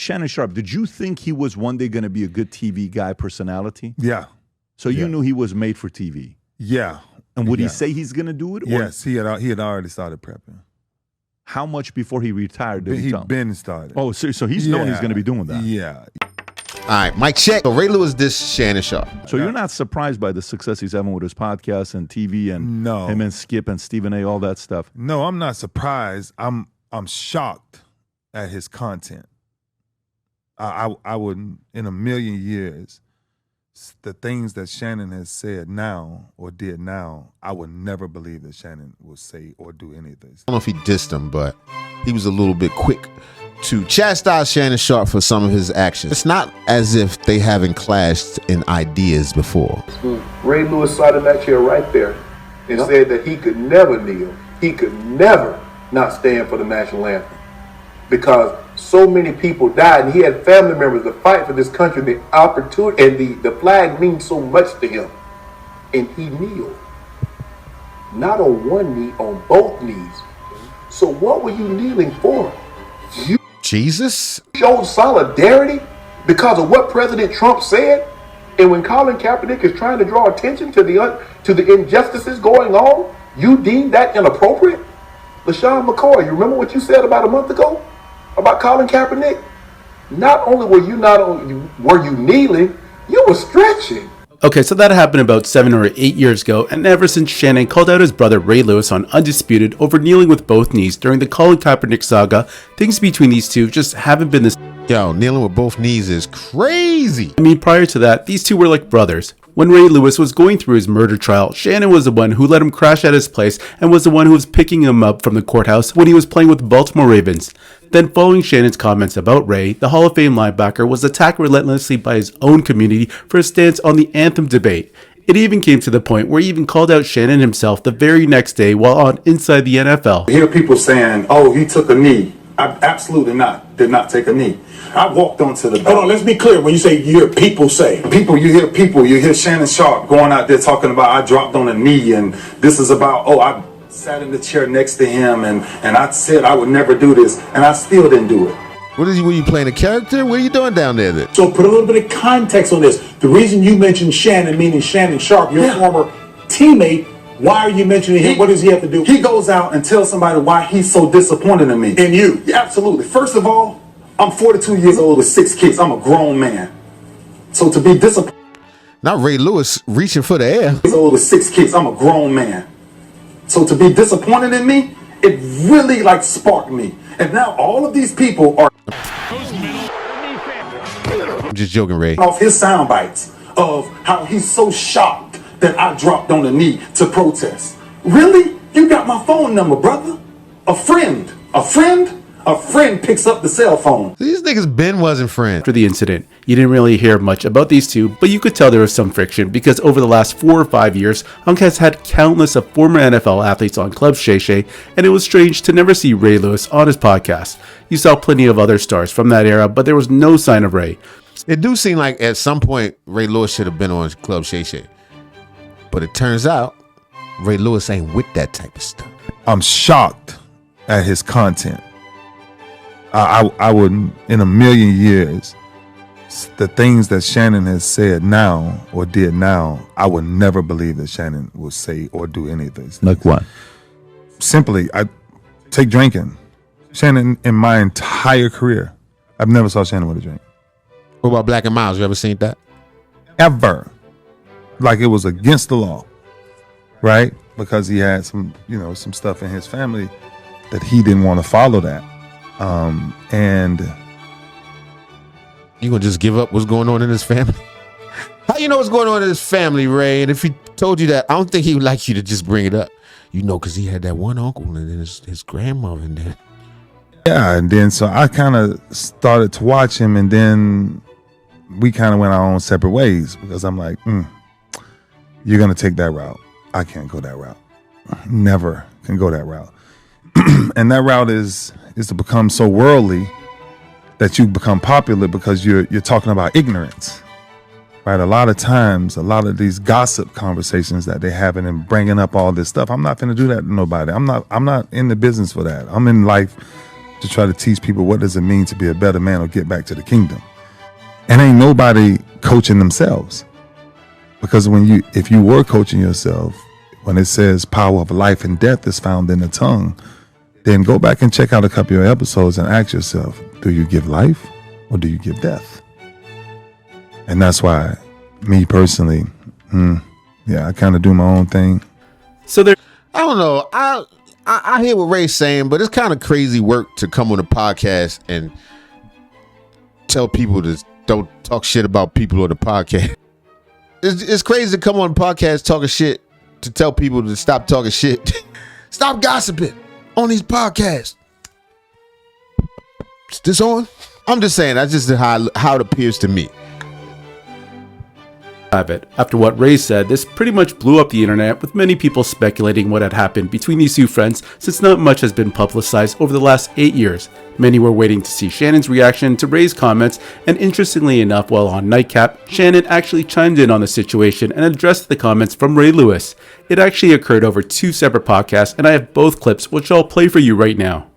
Shannon Sharpe, did you think he was one day going to be a good TV guy personality? Yeah. So you knew he was made for TV? Yeah. And would he say he's going to do it? Yes, he had already started prepping. How much before he retired did he tell? He'd been started. Oh, so he's known he's going to be doing that. Yeah. All right, Mike check. So Ray Lewis dissed Shannon Sharpe. So you're not surprised by the success he's having with his podcast and TV and him and Skip and Stephen A., all that stuff? No, I'm not surprised. I'm shocked at his content. I wouldn't, in a million years, the things that Shannon has said now or did now, I would never believe that Shannon would say or do any of this. I don't know if he dissed him, but he was a little bit quick to chastise Shannon Sharpe for some of his actions. It's not as if they haven't clashed in ideas before. Ray Lewis sat in that chair right there and said that he could never kneel. He could never not stand for the national anthem because so many people died and he had family members to fight for this country. The opportunity and the flag means so much to him. And he kneeled. Not on one knee, on both knees. So what were you kneeling for? You Jesus showed solidarity because of what President Trump said, and when Colin Kaepernick is trying to draw attention to the injustices going on, you deem that inappropriate. LaShawn McCoy, you remember what you said about a month ago about Colin Kaepernick? Not only were you kneeling, you were stretching. Okay, so that happened about 7 or 8 years ago, and ever since Shannon called out his brother Ray Lewis on Undisputed over kneeling with both knees during the Colin Kaepernick saga, things between these two just haven't been the same. Yo, kneeling with both knees is crazy. I mean, prior to that, these two were like brothers. When Ray Lewis was going through his murder trial, Shannon was the one who let him crash at his place and was the one who was picking him up from the courthouse when he was playing with the Baltimore Ravens. Then following Shannon's comments about Ray, the Hall of Fame linebacker was attacked relentlessly by his own community for his stance on the anthem debate. It even came to the point where he even called out Shannon himself the very next day while on Inside the NFL. I hear people saying, oh, he took a knee. I absolutely did not take a knee. I walked onto the ballot. Hold on, let's be clear. When you say you hear people say. You hear Shannon Sharpe going out there talking about I dropped on a knee and this is about, I sat in the chair next to him and I said I would never do this and I still didn't do it. Were you playing a character? What are you doing down there then? So put a little bit of context on this. The reason you mentioned Shannon, meaning Shannon Sharpe, your former teammate, why are you mentioning him? What does he have to do? He goes out and tells somebody why he's so disappointed in me. In you? Yeah, absolutely. First of all, I'm 42 years old with 6 kids. I'm a grown man. So to be disappointed. Not Ray Lewis reaching for the air. He's old with 6 kids. I'm a grown man. So to be disappointed in me, it really sparked me. And now all of these people are I'm just joking, Ray. Off his sound bites of how he's so shocked that I dropped on the knee to protest. Really? You got my phone number, brother. A friend picks up the cell phone. These niggas Ben wasn't friends. After the incident, you didn't really hear much about these two, but you could tell there was some friction because over the last 4 or 5 years, Hunk has had countless of former NFL athletes on Club Shay Shay, and it was strange to never see Ray Lewis on his podcast. You saw plenty of other stars from that era, but there was no sign of Ray. It do seem like at some point Ray Lewis should have been on Club Shay Shay. But it turns out Ray Lewis ain't with that type of stuff. I'm shocked at his content. I wouldn't, in a million years, the things that Shannon has said now or did now, I would never believe that Shannon would say or do any of these things. Like what? Simply, I take drinking. Shannon, in my entire career, I've never saw Shannon with a drink. What about Black and Miles? You ever seen that? Ever. Like it was against the law, right? Because he had some stuff in his family that he didn't want to follow that. And you gonna just give up what's going on in his family? How you know what's going on in his family, Ray? And if he told you that, I don't think he would like you to just bring it up. Because he had that one uncle and then his grandmother and then. Yeah, and then so I kind of started to watch him, and then we kind of went our own separate ways because I'm like, you're gonna take that route. I can't go that route. Never can go that route. And that route is to become so worldly that you become popular because you're talking about ignorance, right? A lot of times, a lot of these gossip conversations that they're having and bringing up all this stuff, I'm not going to do that to nobody. I'm not in the business for that. I'm in life to try to teach people what does it mean to be a better man or get back to the kingdom. And ain't nobody coaching themselves. Because if you were coaching yourself, when it says power of life and death is found in the tongue, then go back and check out a couple of your episodes and ask yourself, do you give life or do you give death? And that's why, me personally, I kind of do my own thing. So there, I don't know. I hear what Ray's saying, but it's kind of crazy work to come on a podcast and tell people to don't talk shit about people on the podcast. It's crazy to come on a podcast talking shit to tell people to stop talking shit. Stop gossiping on these podcasts. Is this on? I'm just saying, that's just how it appears to me. After what Ray said, this pretty much blew up the internet, with many people speculating what had happened between these two friends, since not much has been publicized over the last 8 years. Many were waiting to see Shannon's reaction to Ray's comments, and interestingly enough, while on Nightcap, Shannon actually chimed in on the situation and addressed the comments from Ray Lewis. It actually occurred over 2 separate podcasts, and I have both clips, which I'll play for you right now.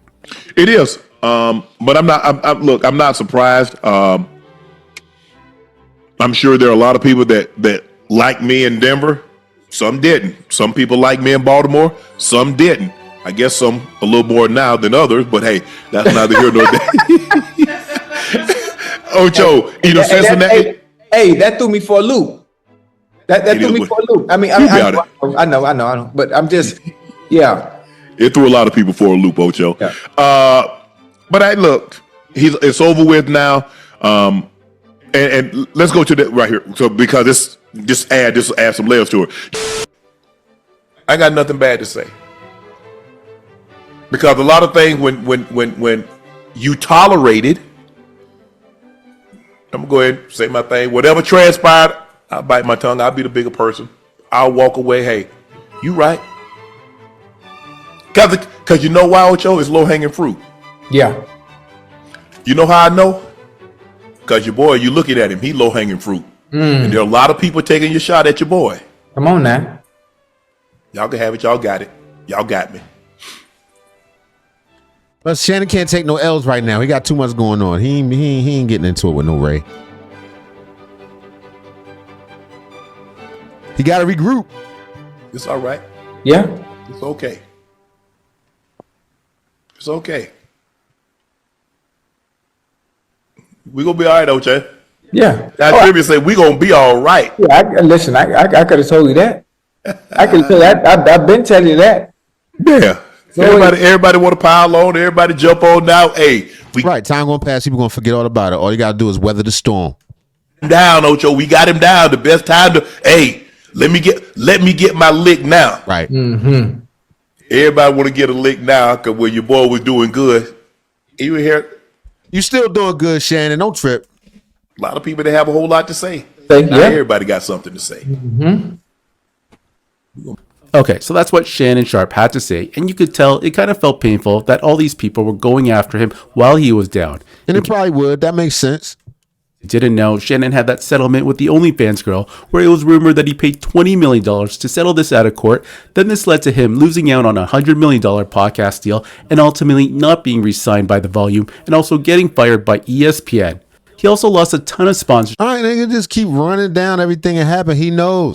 It is, but I'm not surprised. I'm sure there are a lot of people that like me in Denver. Some didn't. Some people like me in Baltimore. Some didn't. I guess some a little more now than others. But hey, that's neither here nor there. Ocho, Cincinnati. Hey, that threw me for a loop. That threw me for a loop. I mean, I know. But I'm just, yeah. It threw a lot of people for a loop, Ocho. Yeah. But I look, it's over with now. And let's go to that right here. So because this just add some layers to it. I got nothing bad to say. Because a lot of things when you tolerate it, I'm gonna go ahead and say my thing. Whatever transpired, I'll bite my tongue. I'll be the bigger person. I'll walk away. Hey, you right. Cause you know why, Ocho? It's low hanging fruit. Yeah. You know how I know? Because your boy, you looking at him, he low hanging fruit. And there are a lot of people taking your shot at your boy. Come on now. Y'all can have it. Y'all got it. Y'all got me. But Shannon can't take no L's right now. He got too much going on. He ain't getting into it with no Ray. He got to regroup. It's all right. Yeah. It's okay. It's okay. We gonna be all right, OJ. Yeah. That Tribute say we gonna be all right. Yeah, I could have told you that. I could tell that. I've been telling you that. Yeah. So everybody want to pile on. Everybody jump on now. Hey, right. Time gonna pass. People gonna forget all about it. All you gotta do is weather the storm. Down, Ocho. We got him down. The best time to. Hey, let me get my lick now. Right. Mm-hmm. Everybody want to get a lick now because when your boy was doing good, you here. You still doing good, Shannon. Don't trip. A lot of people that have a whole lot to say. Not everybody got something to say. Mm-hmm. Okay, so that's what Shannon Sharpe had to say, and you could tell it kind of felt painful that all these people were going after him while he was down. And it probably would. That makes sense. Didn't know Shannon had that settlement with the OnlyFans girl where it was rumored that he paid $20 million to settle this out of court. Then this led to him losing out on a $100 million podcast deal and ultimately not being re-signed by the Volume and also getting fired by ESPN. He also lost a ton of sponsors. All right, nigga, just keep running down everything that happened. He knows.